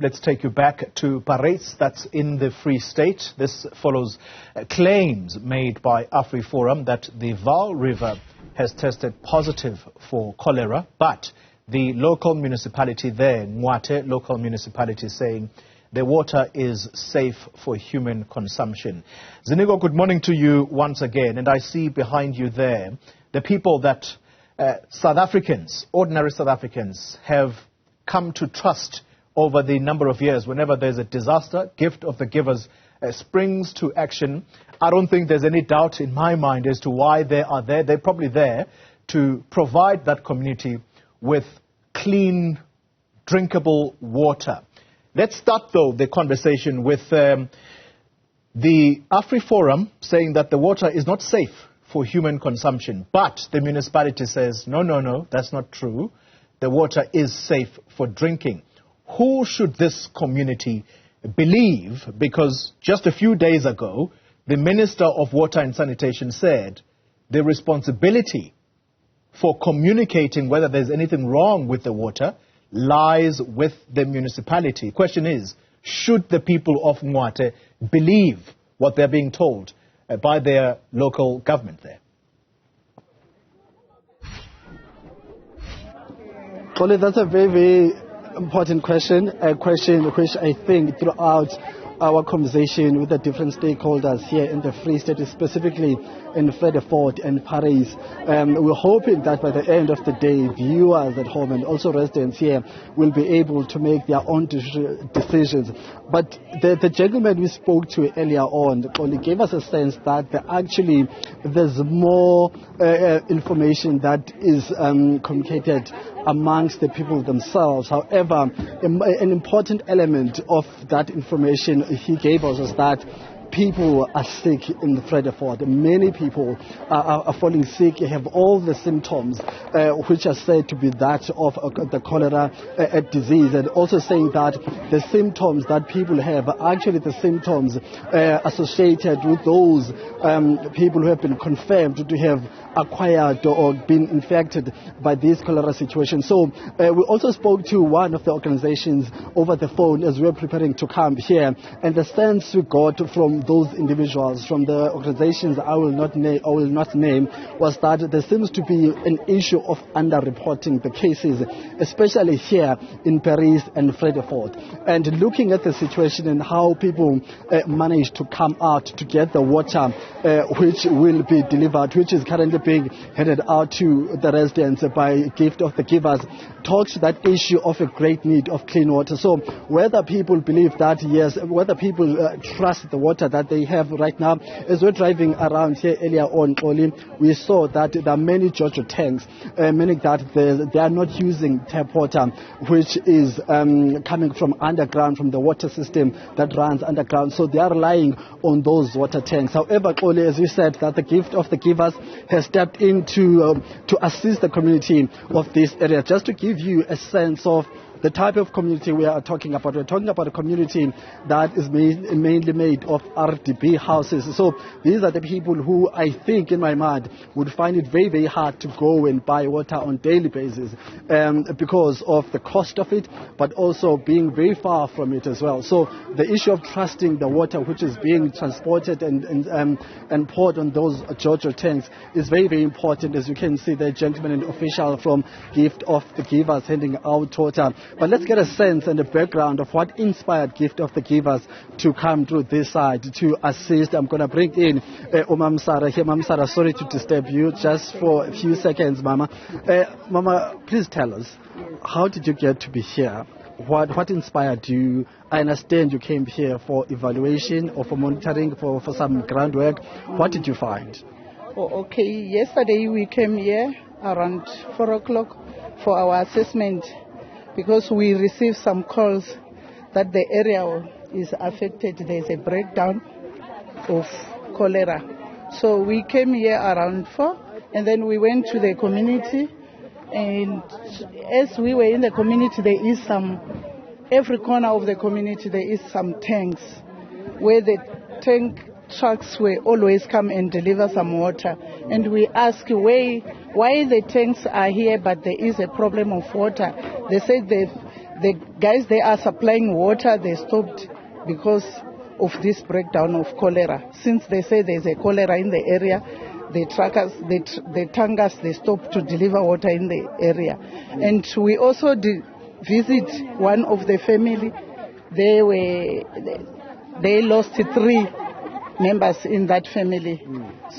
Let's take you back to Parys, that's in the Free State. This follows claims made by AfriForum that the Vaal River has tested positive for cholera, but the local municipality there, Ngwathee Local Municipality, saying the water is safe for human consumption. Ziniko, good morning to you once again. And I see behind you there the people that South Africans, ordinary South Africans, have come to trust over the number of years. Whenever there's a disaster, Gift of the Givers springs to action. I don't think there's any doubt in my mind as to why they are there. They're probably there to provide that community with clean, drinkable water. Let's start, though, the conversation with the AfriForum saying that the water is not safe for human consumption. But the municipality says, no, that's not true. The water is safe for drinking. Who should this community believe? Because just a few days ago, the Minister of Water and Sanitation said the responsibility for communicating whether there's anything wrong with the water lies with the municipality. Question is, should the people of Ngwathe believe what they're being told by their local government there? Well, that's a very important question, a question which I think throughout our conversation with the different stakeholders here in the Free State, specifically in Vredefort and Parys, we're hoping that by the end of the day, viewers at home and also residents here will be able to make their own decisions. But the gentleman we spoke to earlier on only gave us a sense that there's more information that is communicated amongst the people themselves. However, an important element of that information he gave us is that people are sick in the Vredefort. Many people are falling sick, have all the symptoms which are said to be that of the cholera disease, and also saying that the symptoms that people have are actually the symptoms associated with those people who have been confirmed to have acquired or been infected by this cholera situation. So we also spoke to one of the organizations over the phone as we were preparing to come here, and the sense we got from those individuals, from the organizations I will not name, was that there seems to be an issue of underreporting the cases, especially here in Parys and Vredefort. And looking at the situation and how people manage to come out to get the water which will be delivered, which is currently being handed out to the residents by Gift of the Givers, talks to that issue of a great need of clean water. So whether people believe that, yes, whether people trust the water that they have right now, as we're driving around here earlier on, Oli, we saw that there are many JoJo tanks, meaning that they are not using tap water, which is coming from underground, from the water system that runs underground. So they are relying on those water tanks. However, Oli, as we said, that the Gift of the Givers has stepped in to assist the community of this area. Just to give you a sense of the type of community we are talking about. We're talking about a community that is mainly made of RDB houses. So these are the people who I think, in my mind, would find it very, very hard to go and buy water on a daily basis because of the cost of it, but also being very far from it as well. So the issue of trusting the water which is being transported and poured on those JoJo tanks is very, very important. As you can see, the gentleman and official from Gift of the Givers handing out water. But let's get a sense and a background of what inspired Gift of the Givers to come through this side to assist. I'm going to bring in Mama Sarah here. Mama Sarah, sorry to disturb you just for a few seconds, Mama. Mama, please tell us, how did you get to be here? What inspired you? I understand you came here for evaluation or for monitoring, for some groundwork. What did you find? Oh, okay. Yesterday we came here around 4 o'clock for our assessment, because we received some calls that the area is affected. There's a breakdown of cholera. So we came here around 4, and then we went to the community. And as we were in the community, there is every corner of the community, there is some tanks where the tank trucks will always come and deliver some water. And we ask why the tanks are here, but there is a problem of water. They said the guys they are supplying water, they stopped because of this breakdown of cholera. Since they say there's a cholera in the area, the truckers, the tankers, they stopped to deliver water in the area. And we also visit one of the family. They lost 3 members in that family.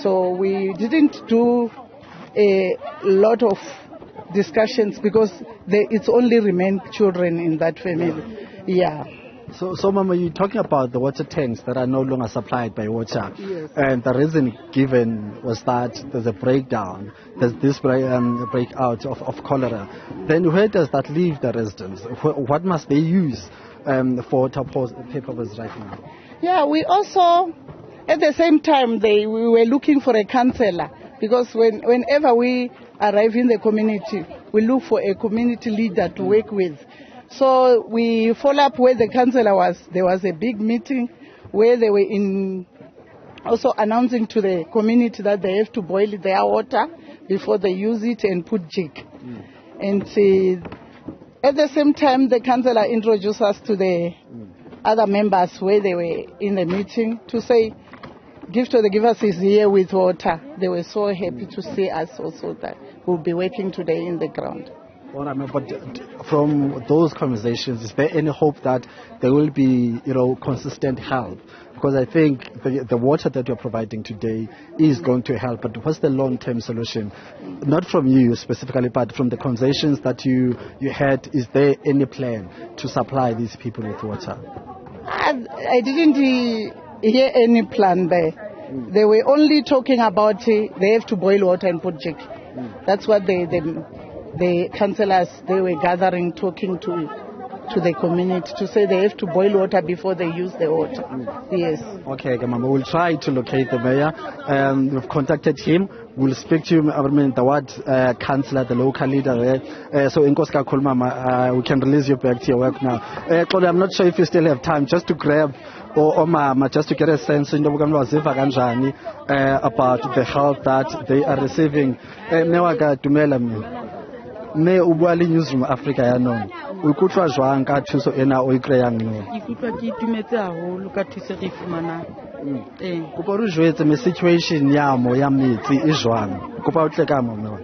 So we didn't do a lot of discussions because it's only remained children in that family. Yeah. So Mama, you're talking about the water tanks that are no longer supplied by water. Yes. And the reason given was that there's a breakdown, there's this breakout of cholera. Then where does that leave the residents? What must they use for water purposes right now? Yeah, we also, at the same time, we were looking for a councillor, because whenever we arrive in the community, we look for a community leader to work with. So we follow up where the councillor was. There was a big meeting where they were also announcing to the community that they have to boil their water before they use it and put jig. And at the same time, the councillor introduced us to the other members where they were in the meeting to say, Gift of the Givers is here with water. They were so happy to see us also that we'll be working today in the ground. Well, I mean, but from those conversations, is there any hope that there will be, consistent help? Because I think the water that you're providing today is going to help. But what's the long-term solution? Not from you specifically, but from the conversations that you had, is there any plan to supply these people with water? I didn't hear any plan there. They were only talking about they have to boil water and put jig. That's what the councillors, they were gathering, talking to the community to say they have to boil water before they use the water. Yes. Okay, Mama, we'll try to locate the mayor. We've contacted him. We'll speak to him, the ward councillor, the local leader there. So in Koska Mama, we can release you back to your work now. I'm not sure if you still have time just to grab or Mama, just to get a sense about the help that they are receiving. Me o bua le Newzroom Afrika ya nona o ikutlwa jwang ka thuso ena o ikreyang nona? Ikutlwa ke itumetse haholo ka thuso re fumanang. Kopa re jwetse me situation ya mo ya metsi e jwang? Kopa o tle ka mo mme.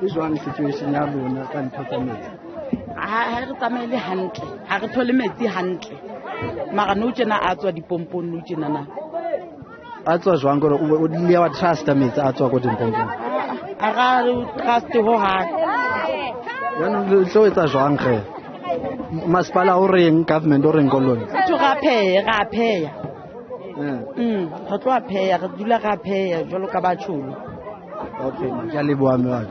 E jwang situation ya lona ka ntho tsa metsi? Ha re tsamaile hantle, ha re thole metsi hantle. Mara no tjena a tswa dipompong no tjena na. A tswa jwang gore o le wa trust metsi a tswa go dipompong? A trust ho ha. So it's a genre. Masipala o reng government o reng koloni. To ra pheya. Ho tloa pheya, re dula ra pheya jwalo ka batjholo. Okay, ke a leboha mme wa.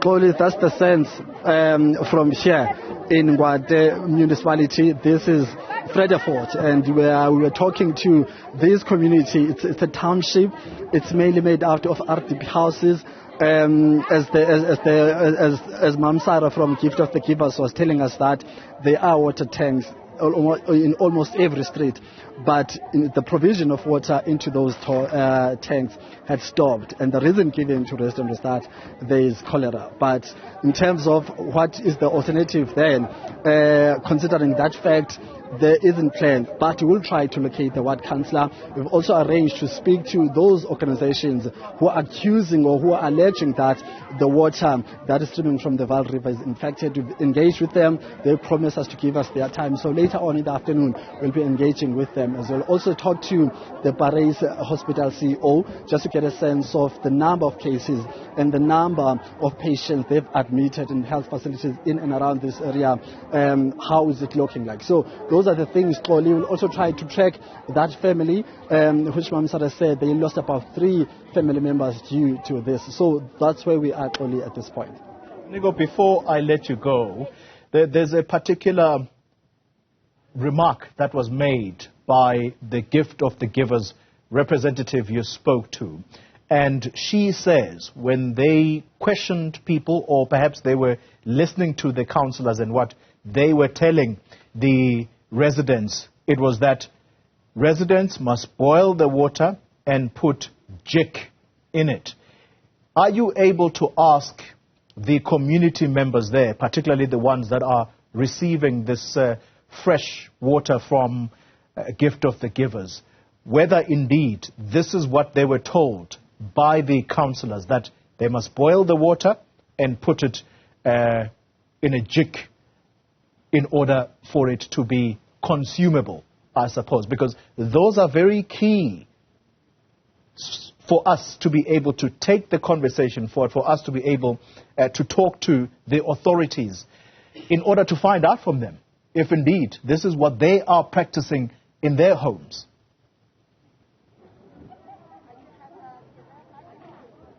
Xoli, that's the sense from here in Ngwathe Municipality. This is Fredefort, and we were talking to this community. It's a township. It's mainly made out of RDP houses. As Mam Sarah from Gift of the Givers was telling us that there are water tanks in almost every street, but the provision of water into those tanks had stopped, and the reason given to residents is that there is cholera. But in terms of what is the alternative then, considering that fact, there isn't plan, but we will try to locate the ward councillor. We've also arranged to speak to those organizations who are accusing or who are alleging that the water that is streaming from the Vaal River is infected. We've engaged with them. They promised us to give us their time. So later on in the afternoon, we'll be engaging with them as well. Also talk to the Parys Hospital CEO just to get a sense of the number of cases and the number of patients they've admitted in health facilities in and around this area. How is it looking like? So those are the things. We will also try to track that family, which Mam Sarah said they lost about 3 family members due to this. So that's where we are only at this point. Nico, before I let you go, there's a particular remark that was made by the Gift of the Givers representative you spoke to. And she says when they questioned people, or perhaps they were listening to the councillors and what they were telling the residents, it was that residents must boil the water and put jik in it. Are you able to ask the community members there, particularly the ones that are receiving this fresh water from a gift of the givers, whether indeed this is what they were told by the councillors, that they must boil the water and put it in a jig in order for it to be consumable, I suppose, because those are very key for us to be able to take the conversation forward, for us to be able to talk to the authorities in order to find out from them if indeed this is what they are practicing in their homes.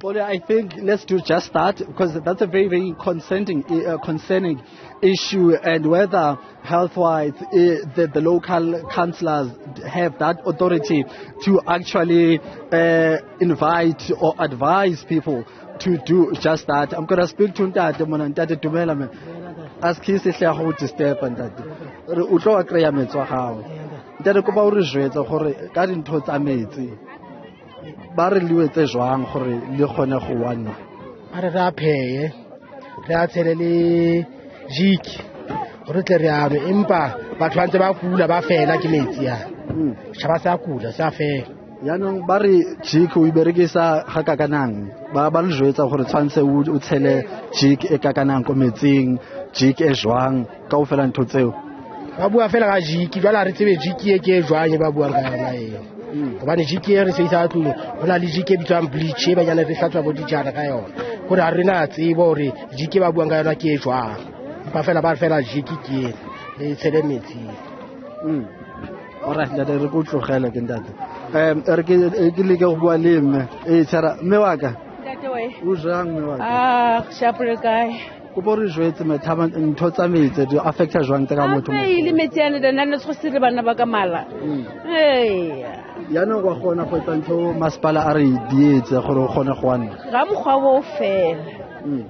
Well, I think let's do just that, because that's a very, very concerning issue, and whether health-wise the local councillors have that authority to actually invite or advise people to do just that. I'm going to speak to Ntate Mona, Ntate Dumela me. Ask his hle go disturb Ntate. Re o tlo kreya metso a gago. Ntate kopa o re jwetsa gore ka dintho tsa metsi ba re liwetse jwang gore le kgone go wanwa. A re ra pheye re a tshele le jik gore tle re ame, empa batho ba ntse ba kula ba fela ke metsi ya tšhaba sa kula sa fela. Yaanong ba re jik o iberekisa ga kakanang, ba le jwetsa gore tshwantse o tshele jik e kakanang ko metsing, jik e jwang ka o fela ntho tseo. Ba bua fela ga jik, jwale re tsebe jik e ke jwang e ba buang ka yona eo. Gobane jiki e re se isa tlung go na le jiki e bitswang bleach e banyane re hlatswa bo dijana ka yona, gore ga re na tsebo gore jiki ba buang ka yona ke e jwang, empa fela ba re fela jiki ke e tshele metsing. Alright, ntate re go tlogela ke ntate. Re ke leke go bua le mme tshara mme wa ka. Ntate we o jang mme wa ka? shapre kae Ko bo re jwetse methaba ntho tsa metsi di affecta jwang ka motho mo. ile metsi ane da nna tso se le bana ba ka mala. Yaanong wa gona go etsa ntho masepala a re dietse gore o kgone go wanna. Ga mokgwa wo fela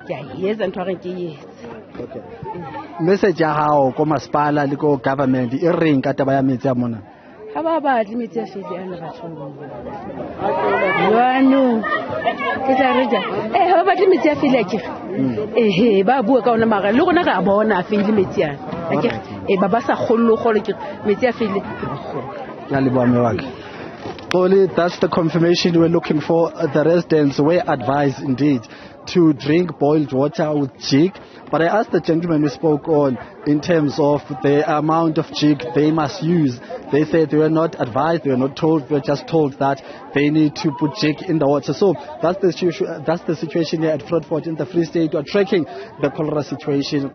ke a etsa ntho re ke yetse. Okay. Message ya hao ko masepala le ko government e reng ka taba ya metsi a mona? Ha ba batle metsi a fedi a le bathong. Yano ke tla re ja ha ba batle metsi a fedi a ke ba bua ka ona maga le gona ga bona a fedi metsi a ke ba ba sa kgollo gore ke metsi a fedi. Ya le bua mme wa ka. Only that's the confirmation we're looking for. The residents were advised indeed to drink boiled water with jig. But I asked the gentleman who spoke on in terms of the amount of jig they must use. They said they were not advised, they were not told, they were just told that they need to put jig in the water. So that's the situation here at Frankfurt in the Free State. We are tracking the cholera situation.